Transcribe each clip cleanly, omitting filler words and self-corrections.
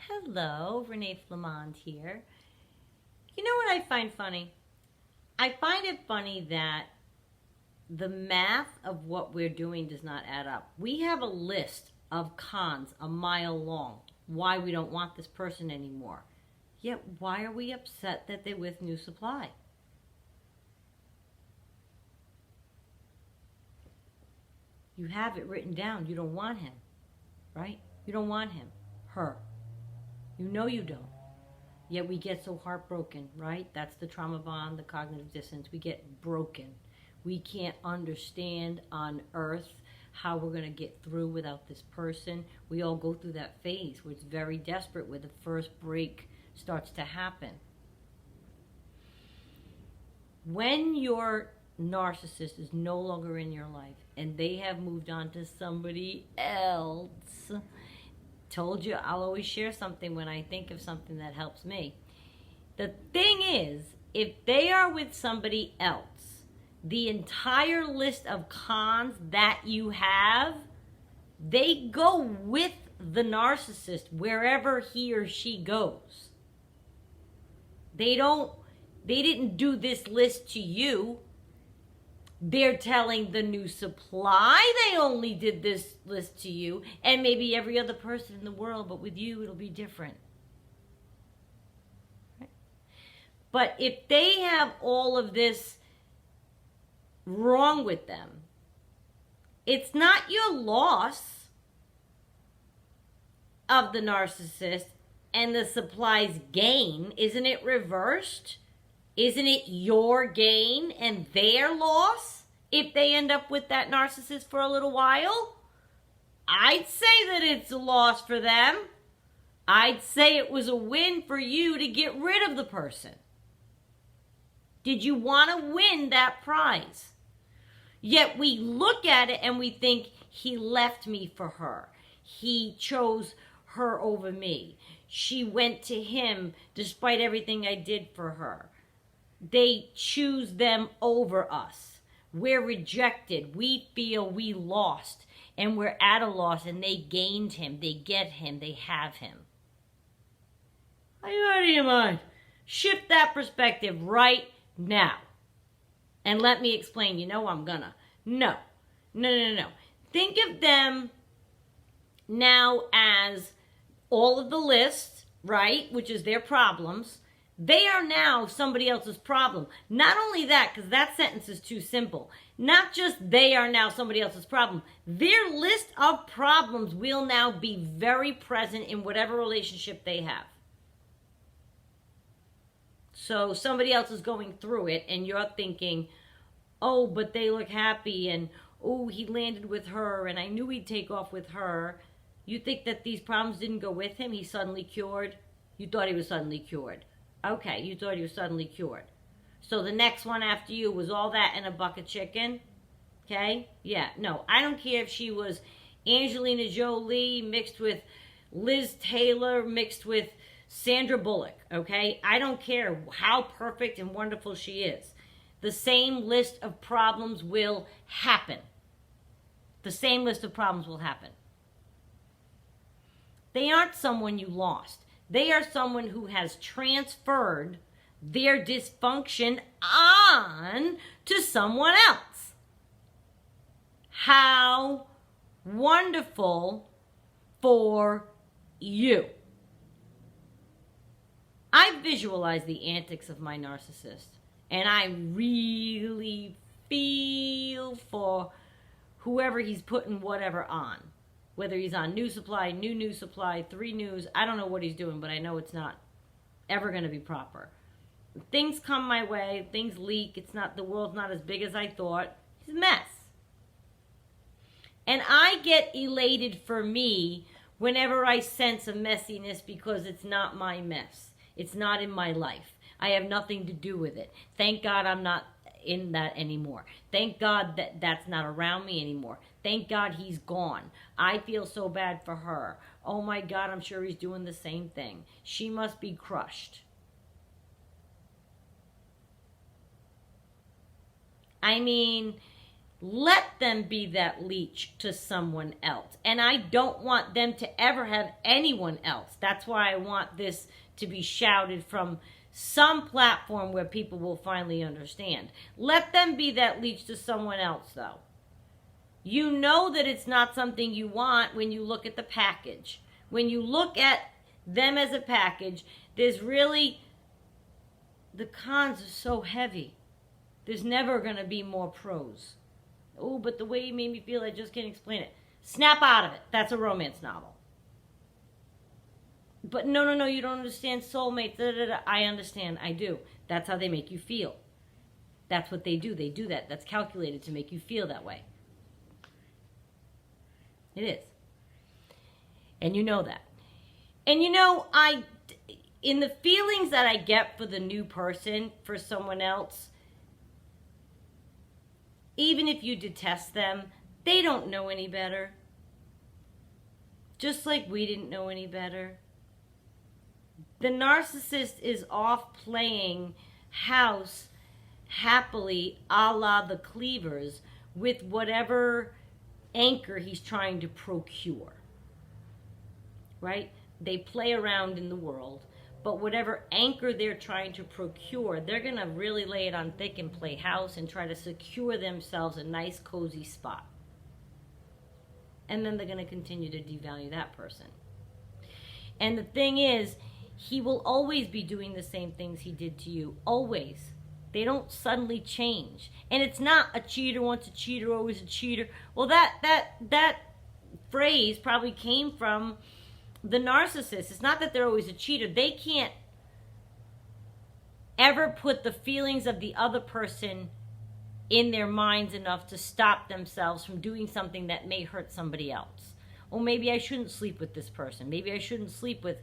Hello, Renee Flamand here. You know what I find funny? I find it funny that the math of what we're doing does not add up. We have a list of cons a mile long, why we don't want this person anymore. Yet, why are we upset that they're with New Supply? You have it written down. You don't want him, right? You don't want him, her. You know you don't. Yet we get so heartbroken, right? That's the trauma bond, the cognitive dissonance. We get broken. We can't understand on earth how we're going to get through without this person. We all go through that phase where it's very desperate, where the first break starts to happen. When your narcissist is no longer in your life and they have moved on to somebody else, told you I'll always share something when I think of something that helps me. The thing is, if they are with somebody else, the entire list of cons that you have, they go with the narcissist wherever he or she goes. They didn't do this list to you. They're telling the New Supply they only did this list to you, and maybe every other person in the world, but with you it'll be different. Right? But if they have all of this wrong with them, it's not your loss of the narcissist and the supply's gain. Isn't it reversed? Isn't it your gain and their loss if they end up with that narcissist for a little while? I'd say that it's a loss for them. I'd say it was a win for you to get rid of the person. Did you want to win that prize? Yet we look at it and we think, he left me for her. He chose her over me. She went to him despite everything I did for her. They choose them over us. We're rejected. We feel we lost. And we're at a loss, and they gained him. They get him. They have him. Are you out of your mind? Shift that perspective right now. And let me explain. You know I'm gonna. No. Think of them now as all of the lists, right? Which is their problems. They are now somebody else's problem. Not only that, because that sentence is too simple. Not just they are now somebody else's problem. Their list of problems will now be very present in whatever relationship they have. So somebody else is going through it and you're thinking, oh, but they look happy, and oh, he landed with her and I knew he'd take off with her. You think that these problems didn't go with him? He's suddenly cured? You thought he was suddenly cured. Okay, you thought he was suddenly cured. So the next one after you was all that and a bucket chicken? Okay? Yeah, no. I don't care if she was Angelina Jolie mixed with Liz Taylor mixed with Sandra Bullock, okay? I don't care how perfect and wonderful she is. The same list of problems will happen. The same list of problems will happen. They aren't someone you lost. They are someone who has transferred their dysfunction on to someone else. How wonderful for you. I visualize the antics of my narcissist, and I really feel for whoever he's putting whatever on. Whether he's on New Supply, New Supply, 3 News, I don't know what he's doing, but I know it's not ever going to be proper. Things come my way, things leak, the world's not as big as I thought. It's a mess. And I get elated for me whenever I sense a messiness because it's not my mess. It's not in my life. I have nothing to do with it. Thank God I'm not in that anymore. Thank God that that's not around me anymore. Thank God he's gone. I feel so bad for her. Oh my God, I'm sure he's doing the same thing. She must be crushed. I mean, let them be that leech to someone else. And I don't want them to ever have anyone else. That's why I want this to be shouted from some platform where people will finally understand. Let them be that leech to someone else, though. You know that it's not something you want when you look at the package. When you look at them as a package, there's really, the cons are so heavy. There's never going to be more pros. Oh, but the way you made me feel, I just can't explain it. Snap out of it. That's a romance novel. But no, you don't understand soulmates. Da, da, da. I understand. I do. That's how they make you feel. That's what they do. They do that. That's calculated to make you feel that way. It is. And you know that. And you know, in the feelings that I get for the new person, for someone else, even if you detest them, they don't know any better. Just like we didn't know any better. The narcissist is off playing house happily a la the Cleavers with whatever anchor he's trying to procure. Right? They play around in the world, but whatever anchor they're trying to procure, they're going to really lay it on thick and play house and try to secure themselves a nice, cozy spot. And then they're going to continue to devalue that person. And the thing is, he will always be doing the same things he did to you. Always. They don't suddenly change. And it's not a cheater once a cheater, always a cheater. Well, that phrase probably came from the narcissist. It's not that they're always a cheater. They can't ever put the feelings of the other person in their minds enough to stop themselves from doing something that may hurt somebody else. Or maybe I shouldn't sleep with this person. Maybe I shouldn't sleep with,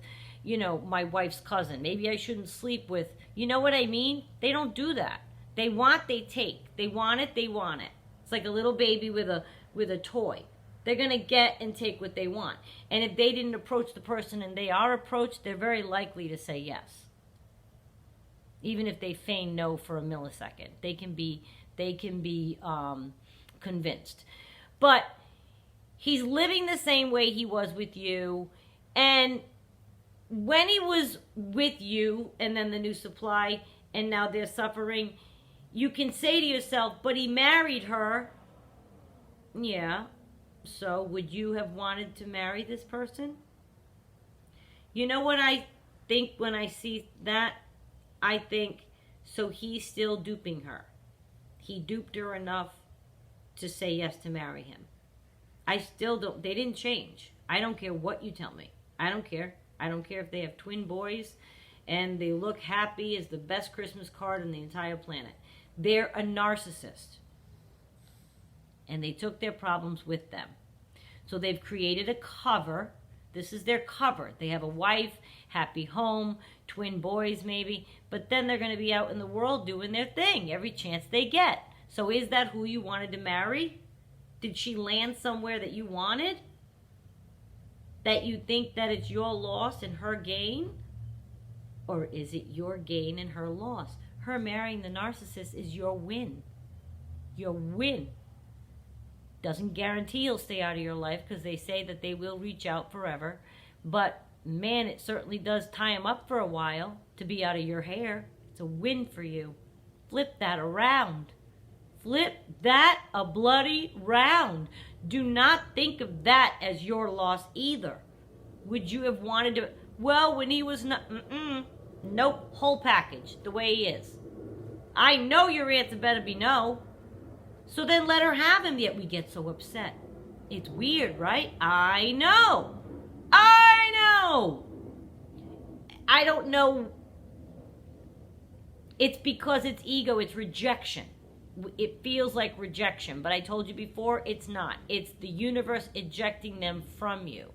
my wife's cousin. Maybe I shouldn't sleep with, you know what I mean? They don't do that. They want, they take. They want it, they want it. It's like a little baby with a toy. They're going to get and take what they want. And if they didn't approach the person and they are approached, they're very likely to say yes. Even if they feign no for a millisecond. They can be convinced. But he's living the same way he was with you. And when he was with you and then the new supply and now they're suffering, you can say to yourself, but he married her. Yeah. So would you have wanted to marry this person? You know what I think when I see that? I think, so he's still duping her. He duped her enough to say yes to marry him. I still don't, they didn't change. I don't care what you tell me. I don't care. I don't care if they have twin boys and they look happy as the best Christmas card on the entire planet. They're a narcissist. And they took their problems with them. So they've created a cover. This is their cover. They have a wife, happy home, twin boys maybe, but then they're going to be out in the world doing their thing every chance they get. So is that who you wanted to marry? Did she land somewhere that you wanted? That you think that it's your loss and her gain? Or is it your gain and her loss? Her marrying the narcissist is your win. Your win. Doesn't guarantee he'll stay out of your life because they say that they will reach out forever. But man, it certainly does tie him up for a while to be out of your hair. It's a win for you. Flip that around. Flip that a bloody round. Do not think of that as your loss either. Would you have wanted to? Well, when he was not, nope, whole package, the way he is. I know your answer better be no. So then let her have him, yet we get so upset. It's weird, right? I know. I don't know. It's because it's ego, it's rejection. It feels like rejection, but I told you before, it's not. It's the universe ejecting them from you.